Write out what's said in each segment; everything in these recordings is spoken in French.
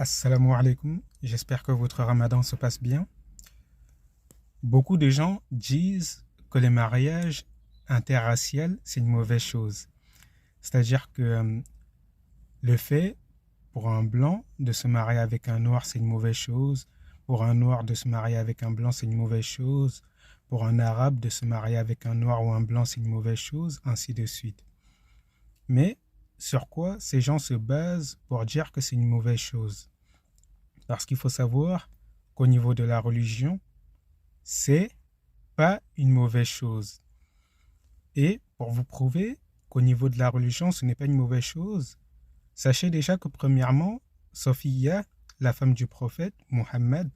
Assalamu alaikum, j'espère que votre ramadan se passe bien. Beaucoup de gens disent que le mariage interracial, c'est une mauvaise chose. C'est-à-dire que le fait pour un blanc de se marier avec un noir, c'est une mauvaise chose. Pour un noir de se marier avec un blanc, c'est une mauvaise chose. Pour un arabe de se marier avec un noir ou un blanc, c'est une mauvaise chose, ainsi de suite. Mais sur quoi ces gens se basent pour dire que c'est une mauvaise chose? Parce qu'il faut savoir qu'au niveau de la religion, c'est pas une mauvaise chose. Et pour vous prouver qu'au niveau de la religion, ce n'est pas une mauvaise chose, sachez déjà que premièrement, Sophia, la femme du prophète Mohammed,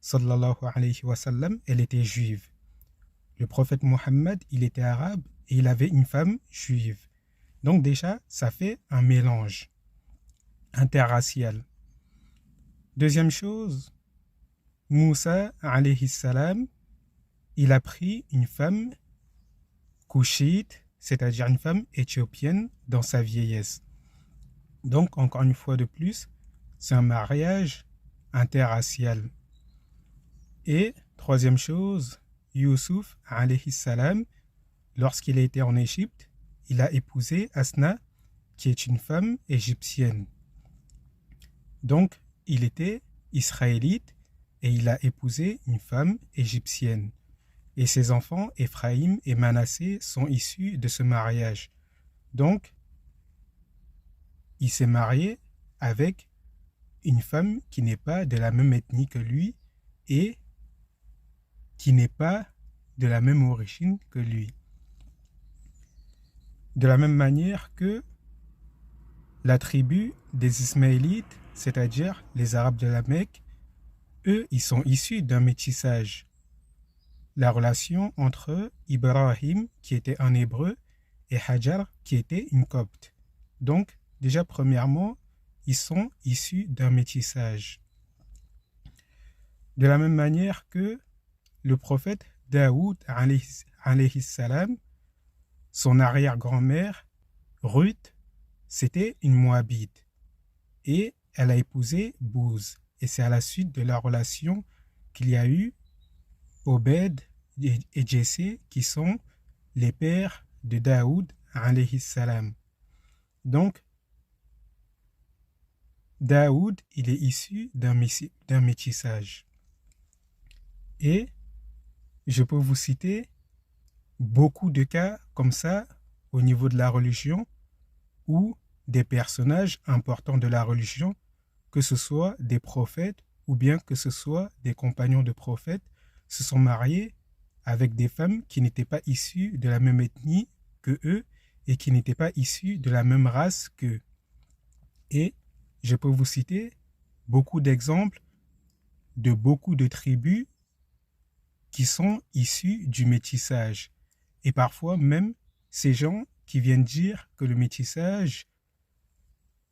sallallahu alayhi wa sallam, elle était juive. Le prophète Mohammed, il était arabe et il avait une femme juive. Donc déjà, ça fait un mélange interracial. Deuxième chose, Moussa alayhi salam, il a pris une femme couchite, c'est-à-dire une femme éthiopienne dans sa vieillesse. Donc, encore une fois de plus, c'est un mariage interracial. Et troisième chose, Youssouf alayhi salam, lorsqu'il a été en Égypte, il a épousé Asna, qui est une femme égyptienne. Donc, il était israélite et il a épousé une femme égyptienne. Et ses enfants, Éphraïm et Manassé, sont issus de ce mariage. Donc, il s'est marié avec une femme qui n'est pas de la même ethnie que lui et qui n'est pas de la même origine que lui. De la même manière que la tribu des Ismaélites, c'est-à-dire les Arabes de la Mecque, eux, ils sont issus d'un métissage. La relation entre Ibrahim, qui était un hébreu, et Hajar, qui était une copte. Donc, déjà, premièrement, ils sont issus d'un métissage. De la même manière que le prophète Daoud, alayhi salam, son arrière-grand-mère, Ruth, c'était une Moabite. Et elle a épousé Bouz. Et c'est à la suite de la relation qu'il y a eu Obed et Jessé, qui sont les pères de Daoud, alayhi salam. Donc, Daoud, il est issu d'un métissage. Et je peux vous citer beaucoup de cas comme ça au niveau de la religion où des personnages importants de la religion, que ce soit des prophètes ou bien que ce soit des compagnons de prophètes, se sont mariés avec des femmes qui n'étaient pas issues de la même ethnie que eux et qui n'étaient pas issues de la même race qu'eux. Et je peux vous citer beaucoup d'exemples de beaucoup de tribus qui sont issues du métissage. Et parfois même, ces gens qui viennent dire que le métissage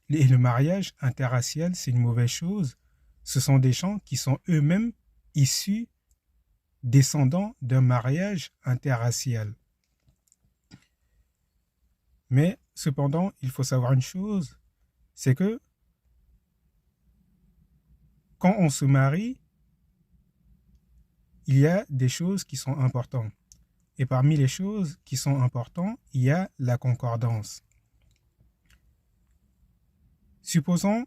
et le mariage interracial, c'est une mauvaise chose, ce sont des gens qui sont eux-mêmes issus, descendants d'un mariage interracial. Mais cependant, il faut savoir une chose, c'est que quand on se marie, il y a des choses qui sont importantes. Et parmi les choses qui sont importantes, il y a la concordance. Supposons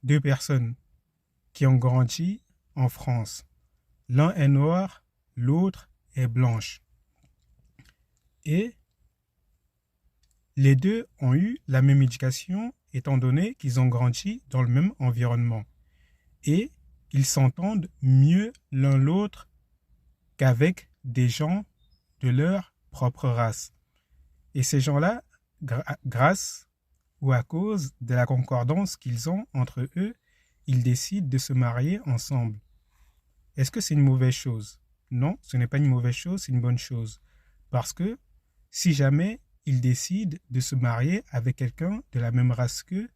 deux personnes qui ont grandi en France. L'un est noir, l'autre est blanche. Et les deux ont eu la même éducation étant donné qu'ils ont grandi dans le même environnement. Et ils s'entendent mieux l'un l'autre qu'avec des gens de leur propre race. Et ces gens-là, grâce ou à cause de la concordance qu'ils ont entre eux, ils décident de se marier ensemble. Est-ce que c'est une mauvaise chose? Non, ce n'est pas une mauvaise chose, c'est une bonne chose. Parce que si jamais ils décident de se marier avec quelqu'un de la même race qu'eux,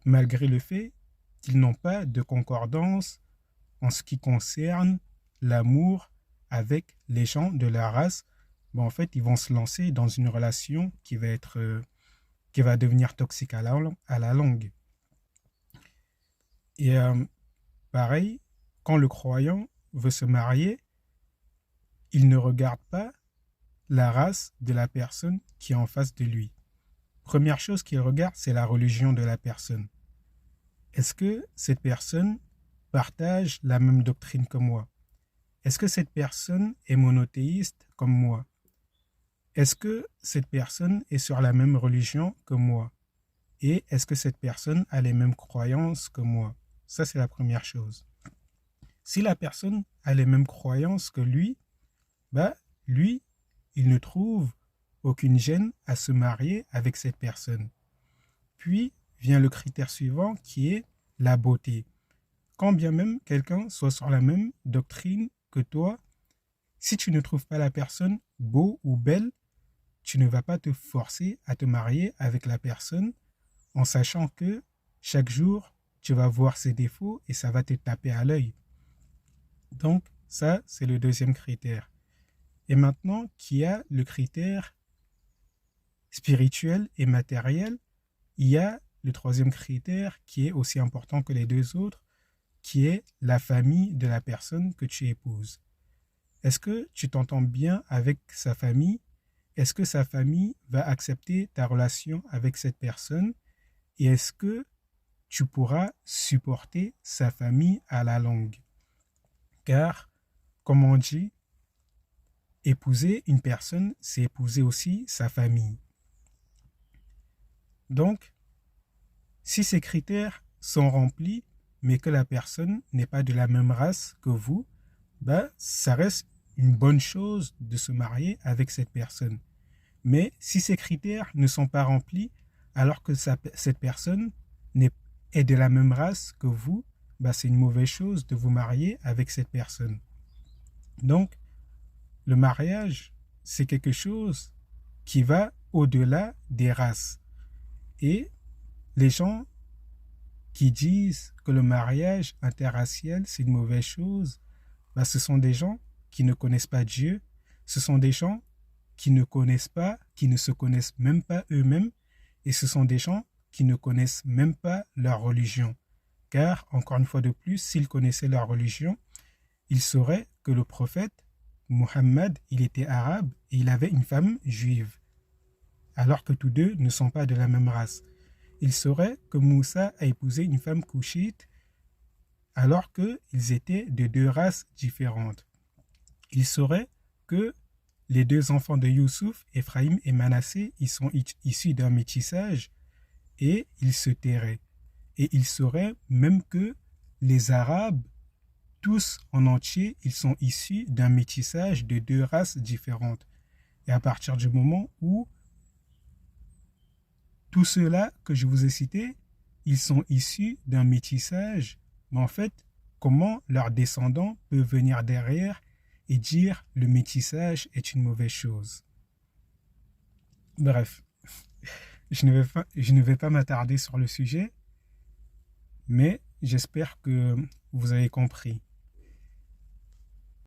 malgré le fait qu'ils n'ont pas de concordance en ce qui concerne l'amour avec les gens de leur race, en fait, ils vont se lancer dans une relation qui va devenir toxique à la longue. Et pareil, quand le croyant veut se marier, il ne regarde pas la race de la personne qui est en face de lui. Première chose qu'il regarde, c'est la religion de la personne. Est-ce que cette personne partage la même doctrine que moi? Est-ce que cette personne est monothéiste comme moi? Est-ce que cette personne est sur la même religion que moi? Et est-ce que cette personne a les mêmes croyances que moi? Ça, c'est la première chose. Si la personne a les mêmes croyances que lui, bah, lui, il ne trouve aucune gêne à se marier avec cette personne. Puis vient le critère suivant qui est la beauté. Quand bien même quelqu'un soit sur la même doctrine que toi, si tu ne trouves pas la personne beau ou belle, tu ne vas pas te forcer à te marier avec la personne en sachant que chaque jour, tu vas voir ses défauts et ça va te taper à l'œil. Donc, ça, c'est le deuxième critère. Et maintenant, qu'il y a le critère spirituel et matériel, il y a le troisième critère qui est aussi important que les deux autres, qui est la famille de la personne que tu épouses. Est-ce que tu t'entends bien avec sa famille? Est-ce que sa famille va accepter ta relation avec cette personne? Et est-ce que tu pourras supporter sa famille à la longue? Car, comme on dit, épouser une personne, c'est épouser aussi sa famille. Donc, si ces critères sont remplis, mais que la personne n'est pas de la même race que vous, bah, ça reste une bonne chose de se marier avec cette personne. Mais si ces critères ne sont pas remplis, alors que cette personne est de la même race que vous, bah, c'est une mauvaise chose de vous marier avec cette personne. Donc, le mariage, c'est quelque chose qui va au-delà des races. Et les gens qui disent que le mariage interracial, c'est une mauvaise chose, bah, ce sont des gens qui ne connaissent pas Dieu, ce sont des gens qui ne connaissent pas, qui ne se connaissent même pas eux-mêmes, et ce sont des gens qui ne connaissent même pas leur religion. Car, encore une fois de plus, s'ils connaissaient leur religion, ils sauraient que le prophète, Muhammad, il était arabe et il avait une femme juive, alors que tous deux ne sont pas de la même race. Ils sauraient que Moussa a épousé une femme couchite, alors qu'ils étaient de deux races différentes. Ils sauraient que les deux enfants de Youssouf, Ephraïm et Manassé, ils sont issus d'un métissage et ils se tairaient. Et ils sauraient même que les Arabes, tous en entier, ils sont issus d'un métissage de deux races différentes. Et à partir du moment où tous ceux-là que je vous ai cités, ils sont issus d'un métissage, mais en fait, comment leurs descendants peuvent venir derrière et dire le métissage est une mauvaise chose? Bref, je ne vais pas m'attarder sur le sujet, mais j'espère que vous avez compris.